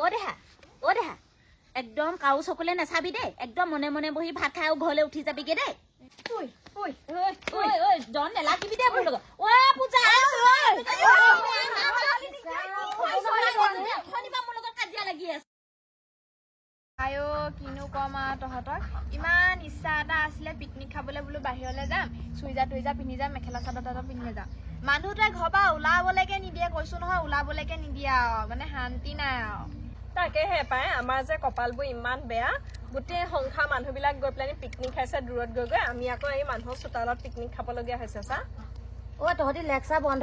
অ দেহা একদম কাউ চকুলে নাচাবি দেই একদম মনে মনে বহি ভাত খাই ঘৰলৈ উঠি যাবিগে দেই জন নেলাগিবি দে মোৰ লগত পূজা মোৰ লগত কাজিয়া লাগি আছে আয়ো কিনো কম আৰু তহঁতৰ ইমান ইচ্ছা এটা আছিলে পিকনিক খাবলৈ বোলো বাহিৰলৈ যাম চুইজা টুইজা পিন্ধি যাম মেখেলা চাদৰ তাদৰ পিন্ধি যাম মানুহটোৱে ঘৰৰ পৰা ওলাবলৈকে নিদিয়ে কৈছো নহয় ওলাবলৈকে নিদিয়ে আৰু মানে শান্তি নাই আৰু তাকেহে পায় আমাৰ যে কপালবোৰ ইমান বেয়া গোটেই সংখ্যা মানুহবিলাক গৈ পেলাই পিকনিক খাইছে দূৰত গৈ গৈ আমি আকৌ এই মানুহৰ চোতালত পিকনিক খাবলগীয়া হৈছে চা তহঁতি লেকচা বন্ধ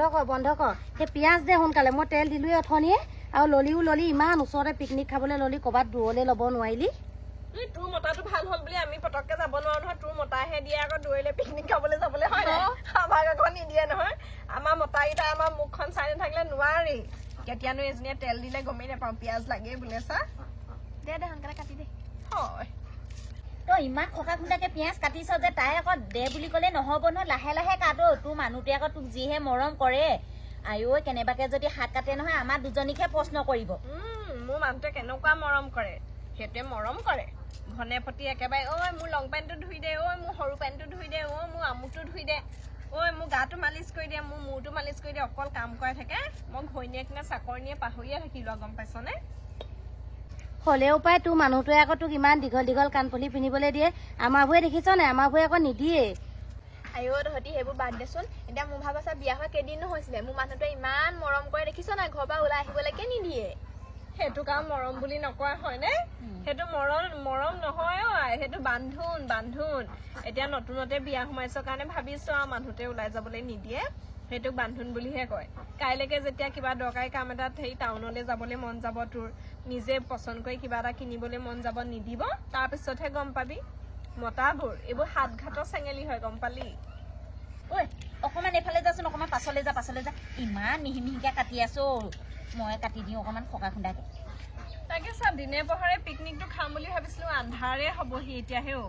কৰ সেই পিঁয়াজ দে সোনকালে মই তেল দিলোৱে অথনিয়ে আৰু ললি ইমান ওচৰতে পিকনিক খাবলৈ ললি ক'ৰবাত দূৰলৈ ল'ব নোৱাৰিলি তোৰ মতাটো ভাল হ'ল বুলি আমি পটককে যাব নোৱাৰো নহয় তোৰ মতাহে দিয়ে আকৌ দূৰলৈ পিকনিক খাবলৈ যাবলৈ হয় আমাক আকৌ নিদিয়ে নহয় আমাৰ মতাকেইটা আমাৰ মুখখন চাই নাথাকিলে নোৱাৰি কেতিয়ানো এজনীয়ে তেল দিলে গমেই নাপাওঁ পিঁয়াজ লাগে বোলে চা দে সোনকালে কাটি দে হয় তই ইমান খকা খুন্দাকে পিঁয়াজ কাটিছ যে তাই আকৌ দে বুলি ক'লে নহ'ব নহয় লাহে লাহে কাটো তোৰ মানুহটোৱে আকৌ তোক যিহে মৰম কৰে আইঐ কেনেবাকে যদি হাত কাটে নহয় আমাৰ দুজনীকহে প্ৰশ্ন কৰিব মোৰ মানুহটোৱে কেনেকুৱা মৰম কৰে সেইটোৱে মৰম কৰে ঘনে প্ৰতি একেবাৰে ঐ মোৰ লং পেণ্টটো ধুই দে ঐ মোৰ সৰু পেণ্টটো ধুই দে মোৰ আমুকটো ধুই দে ঐ মোৰ গাটো মালিচ কৰি দে মোৰ মূৰটো মালিচ কৰি দে অকল কাম কৰাই থাকে মই ঘৈণীয়েক নে চাকৰিনীয়ে পাহৰিয়ে থাকিলো গম পাইছনে হ'লেও পাই তোৰ মানুহটোৱে আকৌ তোক ইমান দীঘল কাণফুলি পিন্ধিবলৈ দিয়ে আমাৰবোৰে দেখিছ নাই আমাৰবোৰে আকৌ নিদিয়ে আয়ো তহঁতি সেইবোৰ বাদ দেচোন এতিয়া মোৰ ভাব আছে বিয়া হোৱা কেইদিনো হৈছিলে মোৰ মানুহটোৱে ইমান মৰম কৰে দেখিছ নাই ঘৰৰ পৰা ওলাই আহিবলৈকে নিদিয়ে সেইটো কাম মৰম বুলি নকয় হয়নে সেইটো মৰম নহয় সেইটো বান্ধোন এতিয়া নতুনতে বিয়া সোমাইছ কাৰণে ভাবিছো আৰু মানুহটোৱে ওলাই যাবলৈ নিদিয়ে সেইটোক বান্ধোন বুলিহে কয় কাইলৈকে যেতিয়া কিবা দৰকাৰী কাম এটাত সেই টাউনলৈ যাবলৈ মন যাব তোৰ নিজে পচন্দ কৰি কিবা এটা কিনিবলৈ মন যাব নিদিব তাৰপিছতহে গম পাবি মতাবোৰ এইবোৰ হাত ঘাটৰ চেঙেলি হয় গম পালি ঐ অকণমান এইফালে যাচোন অকণমান পাছলৈ যা ইমান মিহি মিহিকে কাটি আছো মই কাটি দিওঁ অকণমান খকা খুন্দাকে তাকে চা দিনে পোহৰে পিকনিকটো খাম বুলি ভাবিছিলো আন্ধাৰে হ'বহি এতিয়াহেও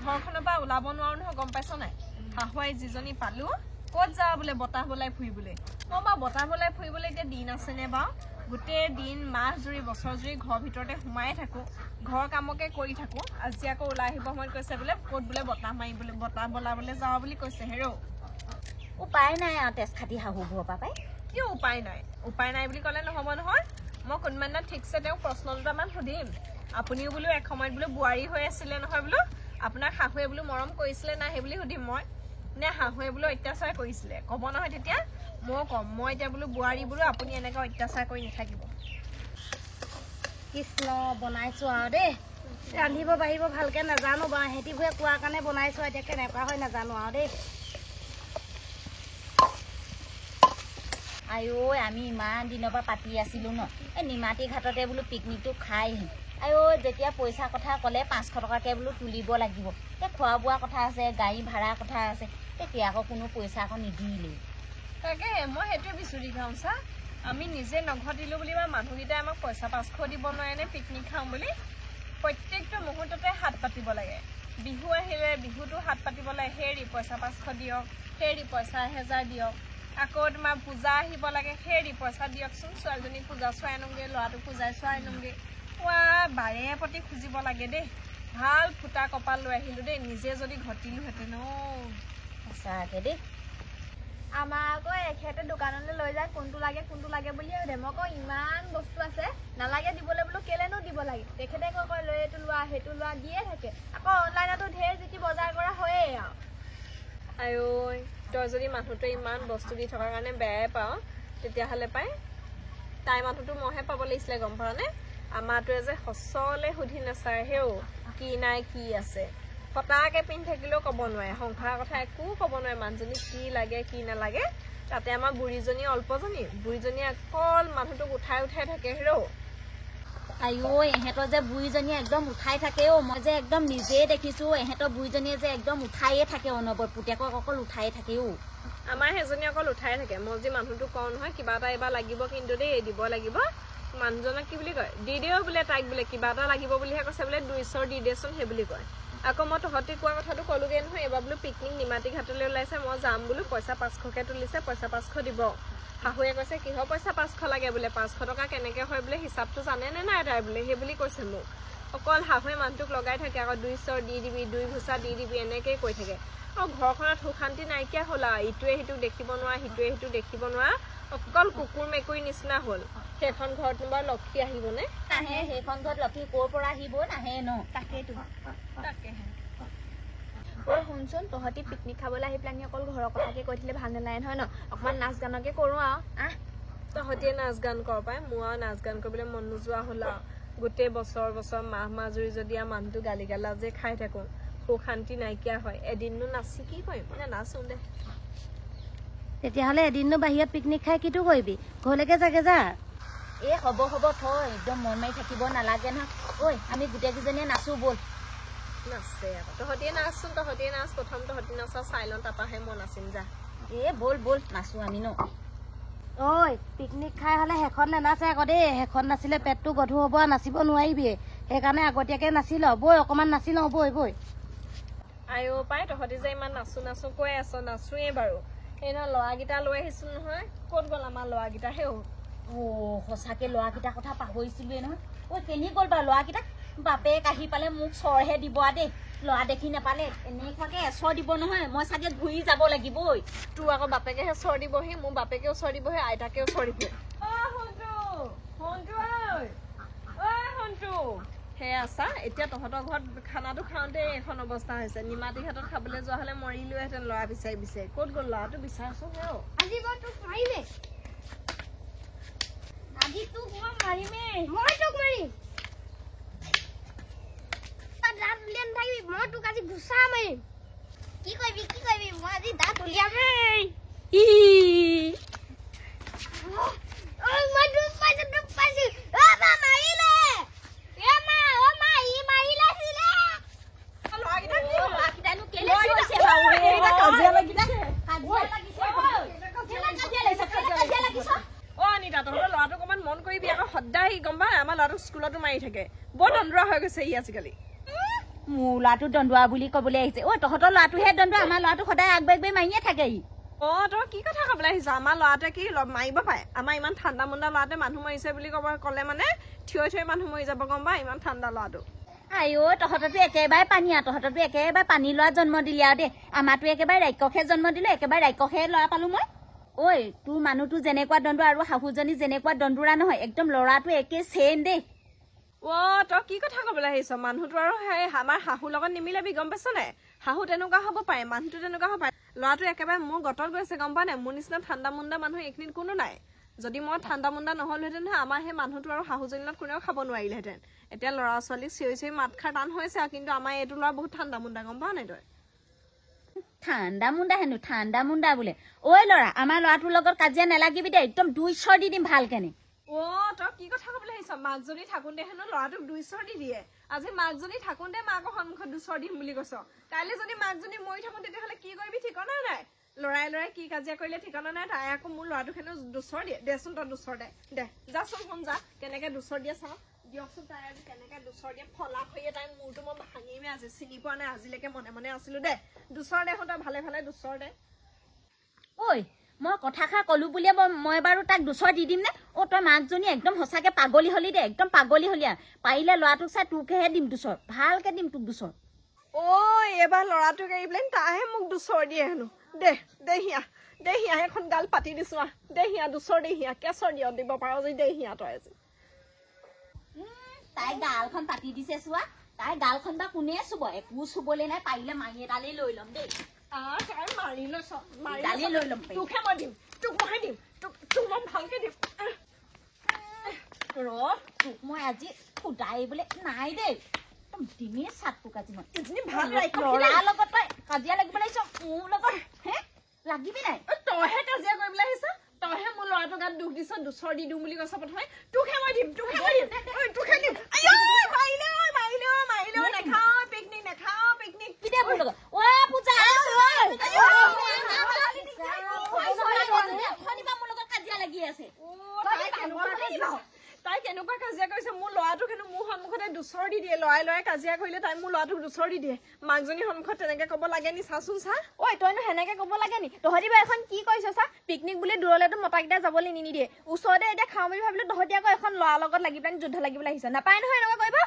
ঘৰখনৰ পৰা ওলাব নোৱাৰো নহয় গম পাইছ নাই শাহুৱাই যিজনী পালো ক'ত যা বোলে বতাহ বলাই ফুৰিবলৈ মই বাৰু বতাহ বলাই ফুৰিবলৈ এতিয়া দিন আছেনে বাৰু গোটেই দিন মাহ জুৰি বছৰ জুৰি ঘৰৰ ভিতৰতে সোমাই থাকো ঘৰৰ কামকে কৰি থাকো আজি আকৌ ওলাই আহিব সময়ত কৈছে বোলে ক'ত বোলে বতাহ মাৰিবলৈ বতাহ বলাবলৈ যাওঁ বুলি কৈছে হেৰৌ উপায় নাই আৰু তেজ খাটি শাহুবোৰৰ পৰা পাই কিয় উপায় নাই বুলি ক'লে নহ'ব নহয় মই কোনোবা দিনা ঠিকছে তেওঁক প্ৰশ্ন দুটামান সুধিম আপুনিও বোলো এসময়ত বোলো বোৱাৰী হৈ আছিলে নহয় বোলো আপোনাক শাহুৱে বোলো মৰম কৰিছিলে নাই সেই বুলি সুধিম মই নে শাহুৱে বোলো অত্যাচাৰ কৰিছিলে ক'ব নহয় তেতিয়া মই ক'ম মই এতিয়া বোলো বোৱাৰী বোলো আপুনি এনেকৈ অত্যাচাৰ কৰি নাথাকিব কৃষ্ণ বনাইছো আৰু দেই ৰান্ধিব বাঢ়িব ভালকে নাজানো বাৰু সিহঁতিবোৰে কোৱাৰ কাৰণে বনাইছো এতিয়া কেনেকুৱা হয় নাজানো আৰু দেই আইঐ আমি ইমান দিনৰ পৰা পাতি আছিলো ন এই নিমাতী ঘাটতে বোলো পিকনিকটো খাই আহিম আইঐ যেতিয়া পইচা কথা ক'লে 500 টকাকে বোলো তুলিব লাগিব এই খোৱা বোৱা কথা আছে গাড়ী ভাড়া কথা আছে তেতিয়া আকৌ কোনো পইচা আকৌ নিদিলেই তাকে মই সেইটোৱে বিচুৰি খাওঁ চা আমি নিজে নঘটিলো বুলি বা মানুহকেইটাই আমাক পইচা 500 দিব নোৱাৰেনে পিকনিক খাওঁ বুলি প্ৰত্যেকটো মুহূৰ্ততে হাত পাতিব লাগে বিহু আহিলে বিহুটো হাত পাতিব লাগে হেৰি পইচা 500 দিয়ক হেৰি পইচা 1000 দিয়ক আকৌ তোমাৰ পূজা আহিব লাগে হেৰি পইচা দিয়কচোন ছোৱালীজনী পূজা চোৱাই আনোগে ল'ৰাটো পূজাই চোৱাই আনোগে বাৰে প্ৰতি খুজিব লাগে দেই ভাল ফুটা কপাল লৈ আহিলো দেই নিজে যদি ঘটিলোহেঁতেন সঁচাকে দেই আমাৰ আকৌ এখেতে দোকানলৈ লৈ যায় কোনটো লাগে বুলিয়ে সোধে মই কওঁ ইমান বস্তু আছে নালাগে দিবলৈ বোলো কেলেনো দিব লাগে তেখেতে কয় লৈ এইটো লোৱা সেইটো লোৱা দিয়ে থাকে আকৌ অনলাইনতো ঢেৰ যিটি বজাৰ কৰা হয়েই আৰু আঐ তই যদি মানুহটোৱে ইমান বস্তু দি থকাৰ কাৰণে বেয়াই পাওঁ তেতিয়াহ'লে পাই তাই মানুহটো মইহে পাব লাগিছিলে গম পাৱনে আমাৰটোৱে যে সচলে সুধি নাচায় হেও কি নাই কি আছে ফটাকে পিন্ধি থাকিলেও ক'ব নোৱাৰে সংসাৰৰ কথা একো ক'ব নোৱাৰে মানুহজনী কি লাগে কি নালাগে তাতে আমাৰ বুঢ়ীজনী অল্পজনী বুঢ়ীজনীয়ে অকল মানুহটোক উঠাই থাকে হেৰৌ আইঐ এহেঁতৰ যে বুঢ়ীজনীয়ে একদম উঠাই থাকে মই যে একদম নিজে দেখিছো এহেঁতৰ বুঢ়ীজনীয়ে যে একদম উঠায়ে থাকে অনবৰত পুতেকক অকল উঠায়ে থাকে আমাৰ সেইজনী অকল উঠাই থাকে মই যে মানুহটো কওঁ নহয় কিবা এটা এইবাৰ লাগিব কিন্তু দেই দিব লাগিব মানুহজনক কি বুলি কয় দি দিও বোলে তাইক বোলে কিবা এটা লাগিব বুলিহে কৈছে বোলে 200 দি দেচোন সেই বুলি কয় আকৌ মই তহঁতি কোৱা কথাটো ক'লোগে নহয় এবাৰ বোলো পিকনিক নিমাতী ঘাটলৈ ওলাইছে মই যাম বোলো পইচা 500কে তুলিছে পইচা 500 দিব শাহুৱে কৈছে কিহৰ পইচা 500 লাগে বোলে 500 টকা কেনেকৈ হয় বোলে হিচাপটো জানে নে নাই তাই বোলে সেই বুলি কৈছে মোক অকল শাহুৱে মানুহটোক লগাই থাকে আকৌ 200 দি দিবি 2 ভুচা দি দিবি এনেকৈ কৈ থাকে আৰু ঘৰখনত সুখ শান্তি নাইকিয়া হ'ল আৰু ইটোৱে সিটোক দেখিব নোৱাৰা সিটোৱে সিটোক দেখিব নোৱাৰা অকল কুকুৰ মেকুৰী নিচিনা হ'ল সেইখন ঘৰত তোমাৰ লক্ষী আহিবনে নাহে সেইখন ঘৰত লক্ষী ক'ৰ পৰা আহিব নাহে ন তাকেইতো তাকেহে ঐ শুনচোন তহঁতি পিকনিক খাবলৈ আহি পেলাই অকল ঘৰৰ কথাকে কৈ দিলে ভাল নালাগে নহয় ন অকণমান নাচ গানকে কৰোঁ আৰু তহঁতিয়ে নাচ গান কৰ পাই মোৰ আৰু নাচ গান কৰিবলৈ মন নোযোৱা হ'ল আৰু গোটেই বছৰ মাহ মাজুৰি যদি আৰু মানুহটো গালি গালাজে খাই থাকোঁ সুখ শান্তি নাইকিয়া হয় এদিননো নাচি কি কৰিম নাচোঁ দে তেতিয়াহ'লে এদিননো বাহিৰত পিকনিক খাই কিটো কৰিবি ঘৰলৈকে যাগে যা এই হ'ব থৈ একদম মন মাৰি থাকিব নালাগে নহয় ঐ আমি গোটেইকেইজনীয়ে নাচোঁ ব'ল নাচে আকৌ তহঁতিয়ে নাচচোন তহঁতিয়ে নাচ প্ৰথম তহঁতি নাচা চাই লওঁ তাৰপৰাহে মই নাচিম যা ব'ল নাচোঁ আমি ন ঐ পিকনিক খাই হ'লে শেষত নেনাচে আকৌ দেই শেষত নাচিলে পেটটো গধুৰ হ'ব আৰু নাচিব নোৱাৰিবিয়ে সেইকাৰণে আগতীয়াকৈ নাচি ল বৈ অকণমান নাচি লওঁ বৈ আইঅ পাই তহঁতি যে ইমান নাচো কৈ আছ নাচোৱেই বাৰু এই নহয় ল'ৰাকেইটা লৈ আহিছোঁ নহয় ক'ত গ'ল আমাৰ ল'ৰাকেইটা হেও সঁচাকৈ ল'ৰাকেইটাৰ কথা পাহৰিছিলোৱে নহয় ঐ কেনি গ'ল বাৰু ল'ৰাকেইটা বাপেক আহি পালে মোক চৰহে দিব দেই ল'ৰা দেখি নাপালে এনেকুৱাকৈ এচৰ দিব নহয় মই চাগে ঘূৰি যাব লাগিব ঐ তোৰ আকৌ বাপেকেহে চৰ দিবহি মোৰ বাপেকেও চৰ দিবহি আইতাকেও চৰ দিব সেয়া চা এতিয়া তহঁতৰ ঘৰত খানাটো খাওঁতে এখন অৱস্থা হৈছে নিমাতী ঘাটত খাবলৈ যোৱা হ'লে মৰিলোহেঁতেন ল'ৰা বিচাৰি ক'ত গ'ল ল'ৰাটো বিচাৰচোন হেও আজি মই তোক মাৰিমে আজি তোক মই মাৰিমেই মই তোক মাৰিম দাঁত উলিয়াই নাথাকিবি মই তোক আজি গুচা মাৰিম কি কৰিবি মই আজি দাঁত উলিয়ামেই মই দুখ পাইছো মা মাৰিলে ল'ৰাকেইটানো কেলে চিঞৰিছে বাৰু কাজিয়া লাগিছে অনিতা তহঁতৰ ল'ৰাটোক অকণমান মন কৰিবি আকৌ সদায় গম পাই আমাৰ ল'ৰাটোক স্কুলতো মাৰি থাকে বৰ দন্দুৰা হৈ গৈছে ই আজিকালি মোৰ ল'ৰাটো দন্দুৱা বুলি ক'বলৈ আহিছে তহঁতৰ ল'ৰাটোহে দন্দুৱা আমাৰ ল'ৰাটো সদায় আগবাঢ়ি মাৰিয়ে থাকে ই তই কি কথা ক'বলৈ আহিছ আমাৰ ল'ৰাটোৱে কি মাৰিব পাৰে আমাৰ ইমান ঠাণ্ডা মুণ্ডা ল'ৰাটোৱে মানুহ মাৰিছে বুলি ক'লে মানে থিয় মানুহ মৰি যাব গম পাই ইমান ঠাণ্ডা ল'ৰাটো তহঁততো একেবাৰে পানীয়া তহঁততো একেবাৰে পানী ল'ৰা জন্ম দিলি আৰু দেই আমাৰতো একেবাৰে ৰাক্ষসে জন্ম দিলে একেবাৰে ৰাক্ষসে ল'ৰা পালো মই তোৰ মানুহটো যেনেকুৱা দন্দুৰা আৰু শাহুজনী যেনেকুৱা দন্দুৰা নহয় একদম ল'ৰাটো একে চেম দেই তই কি কথা ক'বলৈ আহিছ মানুহটো আৰু সেই আমাৰ শাহুৰ লগত নিমিলাবি গম পাইছ নাই শাহু তেনেকুৱা হ'ব পাৰে মানুহটো তেনেকুৱা হ'ব পাৰে ল'ৰাটো একেবাৰে মোৰ গতত গৈছে গম পা নাই মোৰ নিচিনা ঠাণ্ডা মুণ্ডা মানুহ এইখিনিত কোনো নাই যদি মই ঠাণ্ডা মুণ্ডা নহ'লোহেঁতেন নহয় আমাৰ সেই মানুহটো আৰু শাহুজনীৰ লগত কোনেও খাব নোৱাৰিলেহেঁতেন এতিয়া ল'ৰা ছোৱালী চিঞৰি মাত খাৰ টান হৈছে কিন্তু আমাৰ এইটো ল'ৰা বহুত ঠাণ্ডা মুণ্ডা গম পা নাই তই ঠাণ্ডা মুণ্ডা বোলে ল'ৰা আমাৰ ল'ৰাটোৰ লগত কাজিয়া নালাগিবি দেই একদম 2 চৰ দি দিম ভালকেনে তই কি কথা ক'বলৈ আহিছ মাকজনী থাকোঁতে হেনো ল'ৰাটোক 2 চৰ দি দিয়ে আজি মাকজনী থাকোঁতে মাকৰ সন্মুখত 2 চৰ দিম বুলি কৈছ কাইলৈ যদি মাকজনী মৰি থাকোঁ তেতিয়াহ'লে কি কৰিবি ঠিকনা নাই ল'ৰাই কি কাজিয়া কৰিলে ঠিকনা নাই তাই আকৌ মোৰ ল'ৰাটোক হেনো 2 চৰ দিয়ে দেচোন তই 2 চৰ দে যাচোন শুন যা কেনেকৈ 2 চৰ দিয়ে চাওঁ দিয়কচোন তাই আজি কেনেকৈ 2 চৰ দিয়ে ফলা হৈয়ে তাই মূৰটো মই ভাঙিমে আজি চিনি পোৱা নাই আজিলৈকে মনে আছিলোঁ দে 2 চৰ দে তই ভালে 2 চৰ দে মই কথাষাৰ ক'লো বুলিয়ে মই বাৰু তাক 2 চৰ দি দিম নে তই মাকজনী একদম সঁচাকৈ পাগলী হলি দে একদম পাগলী হলি পাৰিলে ল'ৰাটোক চাই তোকহে দিম 2 চৰ ভালকৈ দিম তোক 2 চৰ এইবাৰ ল'ৰাটোক এৰি পেলাই তাইহে মোক 2 চৰ দিয়ে হেনো দে হিয়া এখন গাল পাতি দিছো দে হিয়া 2 চৰ দে হিয়া কেচৰ দিব পাৰ যদি দে হিয়া তই আজি তাই গালখন পাতি দিছে চোৱা তাই গালখন বা কোনে চুব একো চুবলৈ নাই পাৰিলে মাৰি এডালেই লৈ ল'ম দেই মাৰি লৈছ গালি লৈ ল'ম তোকহে মই দিম তোক মই দিম তোক মই ভালকে দিম তোক মই আজি সুদাই বোলে নাই দেই দিমেই চাত তোক আজি মই ল'ৰাৰ লগত তই কাজিয়া লাগিব লাগিছ মোৰ লগত লাগিবি নাই তইহে কাজিয়া কৰিবলৈ আহিছ তইহে মোৰ ল'ৰাটোৰ গাত দুখ দিছ 2 চৰ দি দিওঁ বুলি কৈছ প্ৰথমে তোকহে মই দিম মাৰিলে নাখাওঁ পিকনিক পিঠা মোৰ লগত পূজা মোৰ লগত কাজিয়া লাগি আছে তাই কেনেকুৱা কাজিয়া কৰিছে কৈছে মোৰ ল'ৰাটোক হেনো মোৰ সন্মুখতে দুচৰ দি দিয়ে লৰাই কাজিয়া কৰিলে তাই মোৰ ল'ৰাটোক দুচৰ দি দিয়ে মাকজনীৰ সন্মুখত তেনেকে ক'ব লাগে নি চাচোন চা ঐ তইনো সেনেকে ক'ব লাগে নি তহঁতি বা এখন কি কৰিছ চা পিকনিক বুলি দূৰলেতো মতাকেইটা যাবলৈ নিদিয়ে ওচৰতে এতিয়া খাওঁ বুলি ভাবিলো তহঁতি আকৌ এখন ল'ৰাৰ লগত লাগি পেলাই যুদ্ধ লাগিবলৈ আহিছ নাপায় নহয় এনেকুৱা কৰিব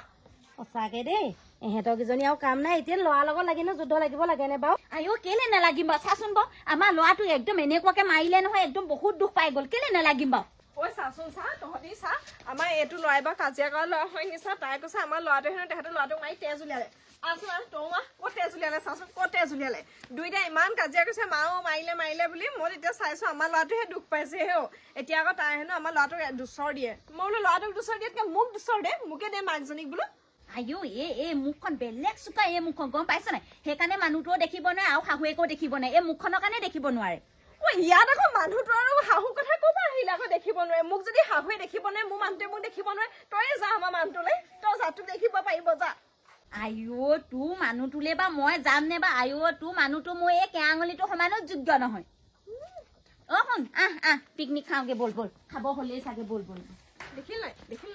সঁচাকে দেই এহেঁতৰ কেইজনী আৰু কাম নাই এতিয়া ল'ৰাৰ লগত লাগিনো যুদ্ধ লাগিব লাগে নে বাৰু আইও কেলে নালাগিম বাৰু চাচোন বাৰু আমাৰ ল'ৰাটো একদম এনেকুৱাকে মাৰিলে নহয় একদম বহুত দুখ পাই গ'ল কেলে নালাগিম বাৰু ঐ চাচোন চা তহঁতি চা আমাৰ এইটো ল'ৰাই বা কাজিয়া কৰা ল'ৰা হয় নিচা তাই কৈছে আমাৰ ল'ৰাটোৱে হেনো তেহেঁতৰ ল'ৰাটোক মাৰি তেজ উলিয়ালে আছোন তৌ ক'ত তেজ উলিয়ালে চাচোন ক'ত তেজ উলিয়ালে দুইটা ইমান কাজিয়া কৰিছে মাও মাৰিলে বুলি মই তেতিয়া চাইছো আমাৰ ল'ৰাটোহে দুখ পাইছে হেও এতিয়া আকৌ তাই হেনো আমাৰ ল'ৰাটোক দুচৰ দিয়ে মই বোলো ল'ৰাটোক দুচৰ দিয়াতকে মোক দুচৰ দে মোকে দে মাকজনীক বোলো আইও এই মুখখন বেলেগ চোকা এই মুখখন গম পাইছ নাই সেইকাৰণে মানুহটোও দেখিব নোৱাৰে আৰু শাহুৱেকো দেখিব নোৱাৰে এই মুখখনৰ কাৰণে দেখিব নোৱাৰে ইয়াত আকৌ মানুহটো আৰু শাহু কথা ক'ৰ পৰা আহিলে আকৌ দেখিব নোৱাৰে মোক যদি শাহুৱে দেখিব নোৱাৰে মোৰ মানুহটোৱে মোক দেখিব নোৱাৰে তই যা আমাৰ মানুহটোলৈ তই যা তোক দেখিব পাৰিব যা আইও তোৰ মানুহটোলে বা মই যাম নে বা আইও তোৰ মানুহটো মই এই কেৰাঙলিটো সমানো যোগ্য নহয় অ শুন আহ পিকনিক খাওঁগে বল খাব হ'লেই চাগে বল দেখিল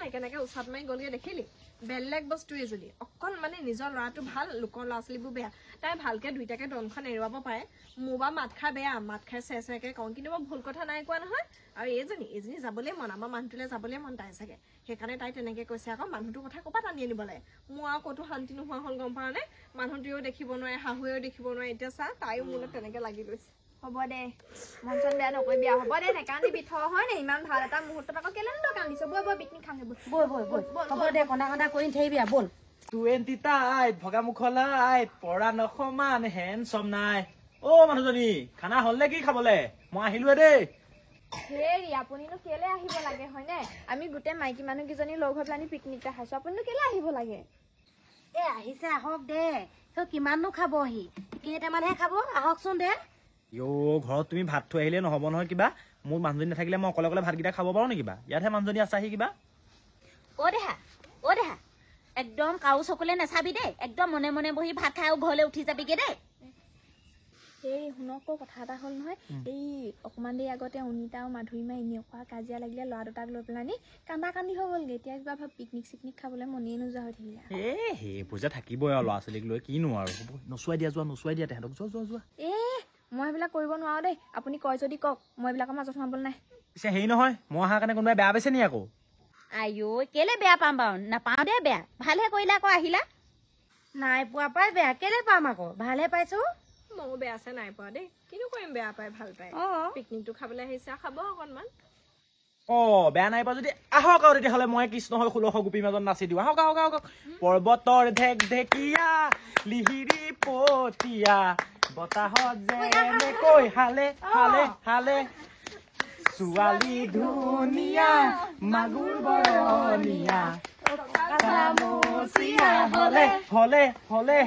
নাই কেনেকে উচাত মাৰি গ'লগে দেখিলি বেলেগ বস্তুৱে যদি অকল মানে নিজৰ ল'ৰাটো ভাল লোকৰ ল'ৰা ছোৱালীবোৰ বেয়া তাই ভালকে দুইটাকে দমখন এৰুৱাব পাৰে মোৰ বা মাত খাই বেয়া মাত খাই চেৰচেৰকে কওঁ কিন্তু মই ভুল কথা নাই কোৱা নহয় আৰু এইজনী যাবলৈ মন আমাৰ মানুহটোলৈ যাবলৈ মন তাই চাগে সেইকাৰণে তাই তেনেকে কৈছে আকৌ মানুহটোৰ কথা ক'ৰপৰা টানি আনিব লাগে মোৰ আৰু ক'তো শান্তি নোহোৱা হ'ল গম পাওঁ নে মানুহটোৱেও দেখিব নোৱাৰে শাহুৱেও দেখিব নোৱাৰে এতিয়া চা তাইও মোলৈ তেনেকে লাগি গৈছে হ'ব দে মন চন বেয়া নকৰিবি হ'ব দে নেকান্দিবি হয় নে ইমান ভাল এটা মুহূৰ্তত আকৌ কেলে তই কান্দিছ বৈ পিকনিক খাওঁগে বল হ'ব দে কন্দা কৰি থাকিবি বল 20 টাইট ভগা মুখলাই পৰা নসমান হেণ্ডচম নাই অ মানুহজনী খানা হ'ল নে কি খাবলে মই আহিলোৱে দেই হেৰি আপুনিনো কেলে আহিব লাগে হয়নে আমি গোটেই মাইকী মানুহকেইজনী লগ হৈ পেলাই আমি পিকনিক এটা খাইছো আপুনিনো কেলে আহিব লাগে আহিছে আহক দে তই কিমাননো খাবহি কেইটামানহে খাব আহকচোন দে ঘৰত তুমি ভাত থৈ আহিলে নহ'ব নহয় কিবা মোৰ মানুহজনী নাথাকিলে মই অকলে ভাতকেইটা খাব পাৰো নে কিবা ইয়াতহে মানুহজনী আছে আহি কিবা অ দেহা একদম কাৰো চকুলে নাচাবি দেই একদম মনে মনে বহি ভাত খাই ঘৰলৈ উঠি যাবিগে দেই এই শুনক কথা এটা হ'ল নহয় এই অকমান দেৰি আগতে অনিতা আৰু মাধুৰীমা এনেকুৱা কাজিয়া লাগিলে ল'ৰা দুটাক লৈ পেলাই কান্দা কান্দি হৈ গ'লগে এতিয়া কিবা পিকনিক খাবলৈ মনেই নোযোৱা হৈ থাকিলে সেইবোৰ যে থাকিবই আৰু ল'ৰা ছোৱালীক লৈ কিনো আৰু নচুৱাই দিয়া তেহেঁতক যোৱা মই এইবিলাক কৰিব নোৱাৰো দেই আপুনি কয় যদি কওক মই এইবিলাকৰ মাজত সোমাবলৈ নাই পিছে হেৰি নহয় মই অহাৰ কাৰণে কোনোবাই বেয়া পাইছে নি আকৌ আইও কেলে বেয়া পাম বাৰু নাপাওঁ দে বেয়া ভালহে কৰিলা আকৌ আহিলা নাই পোৱা পাই বেয়া কেলে পাম আকৌ ভালহে পাইছো ময়ো বেয়া আছে নাই পোৱা দেই কিনো কৰিম বেয়া পাই ভাল পাই পিকনিকটো খাবলৈ আহিছে খাব অকণমান বেয়া নাই পোৱা যদি আহক আৰু তেতিয়াহ'লে মই কৃষ্ণ হৈ 16 গোপীৰ মাজত নাচি দিওঁ আহক পৰ্বতৰ ঢেক ঢেকীয়া লিহিৰি পতীয়া বতাহত যেনেকৈ হালে ছোৱালী ধুনীয়া মাগুৰ বৰণীয়া হলে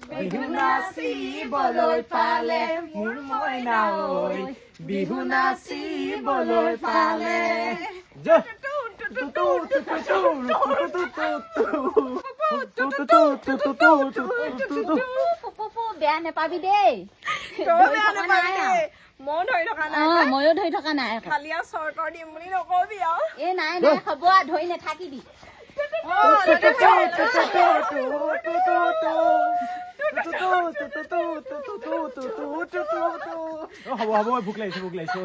বিহু নাচিবলৈ পালে মোৰ মইনা ঐ বিহু নাচিবলৈ পালে বেয়া নেপাবি দেই ময়ো ধৰি থকা নাই খালি আৰু চৰকাৰ দিম বুলি নকবি আৰু এই নাই হ'ব ধৰি নাথাকিবি হ'ব ভোক লাগিছে